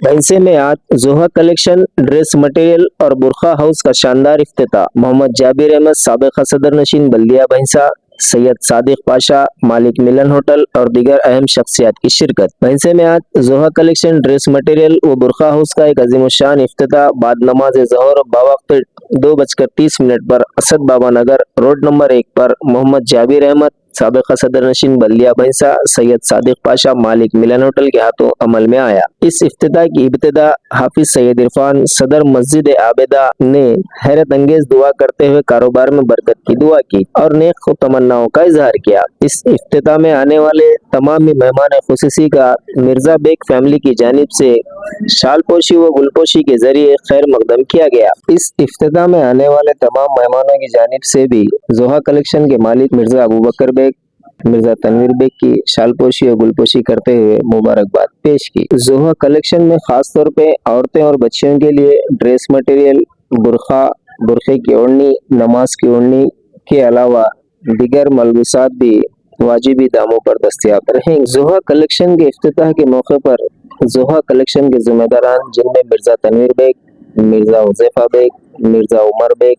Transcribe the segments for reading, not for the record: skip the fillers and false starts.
भैंसे में आज जोहा कलेक्शन ड्रेस मटेरियल और बुरखा हाउस का शानदार इफ्तिताह। मोहम्मद जाबिर अहमद साबिक़ सदर नशीन बल्दिया भैंसा, सैयद सादिक पाशा मालिक मिलन होटल और दीगर अहम शख्सियात की शिरकत। भैंसे में आज जोहा कलेक्शन ड्रेस मटेरियल व बुरखा हाउस का एक अजीमुशान इफ्तिताह बाद नमाज ज़ोहर बावक्त 2:30 पर असद बाबा नगर रोड नंबर 1 पर मोहम्मद जाबिर अहमद साबिक़ सदर नशीन बल्दिया भैंसा, सैयद सादिक पाशा मालिक मिलन होटल के हाथों अमल में आया। इस इफ्तिताह की इब्तिदा हाफिज सैयद इरफान सदर मस्जिद आबिदा ने हैरत अंगेज दुआ करते हुए कारोबार में बरकत की दुआ की और नेक तमन्नाओं का इजहार किया। इस इफ्तिताह में आने वाले तमाम मेहमान खुसूसी का मिर्जा बेग फैमिली की जानिब से शालपोशी व गुलपोशी के जरिए खैर मकदम किया गया। इस इफ्तिताह में आने वाले तमाम मेहमानों की जानिब से भी जोहा कलेक्शन के मालिक मिर्जा अबू बकर बेग, मिर्जा तनवीर बेग की शालपोशी और गुलपोशी करते हुए मुबारकबाद पेश की। जोहा कलेक्शन में खास तौर पे औरतें और बच्चियों के लिए ड्रेस मटेरियल, बुरखा, बुरखे की ओढ़नी, नमाज की ओढ़नी के अलावा दिगर मलबूसात भी वाजिबी दामों पर दस्तयाब रहेंगे। जोहा कलेक्शन के इफ्तिताह के मौके पर जोहा कलेक्शन के जिम्मेदारान जिनमें मिर्जा तनवीर बेग, मिर्जा हुज़ैफा बेग, मिर्जा उमर बेग,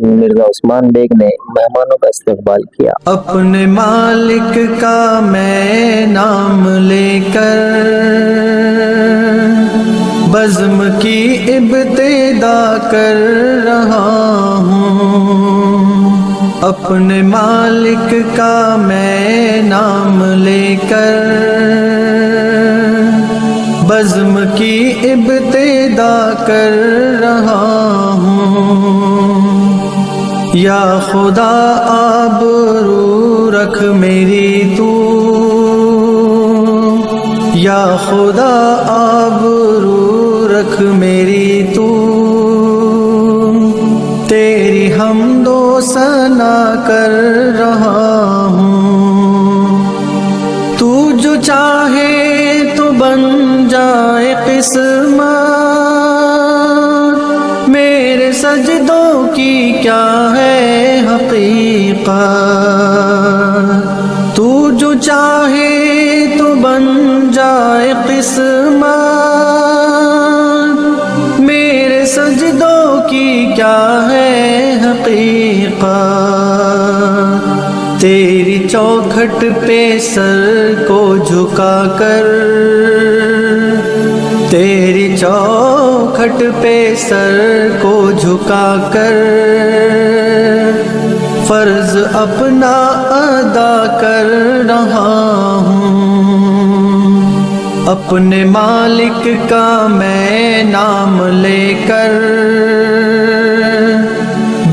मिर्जा उस्मान बेग ने मेहमानों का इस्तकबाल किया। अपने मालिक का मैं नाम लेकर बज़्म की इब्तिदा कर रहा हूँ। अपने मालिक का मैं नाम लेकर बज़्म की इब्तिदा कर रहा हूँ। या खुदा आबरू रख मेरी तू, या खुदा आबरू रख मेरी तू, तेरी हमदो सना कर रहा हूँ। तू जो चाहे तो बन जाए किस्मत, मेरे सजदों की क्या है हकीकत। तू जो चाहे तो बन जाए किस्मत, मेरे सजदों की क्या है हकीकत। तेरी चौखट पे सर को झुका कर, तेरी चौखट पे सर को झुका कर फर्ज अपना अदा कर रहा हूँ। अपने मालिक का मैं नाम लेकर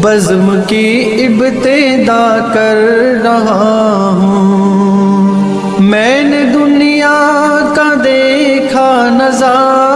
बज़्म की इब्तिदा कर रहा हूँ। मैंने दुनिया का देखा नज़ारा,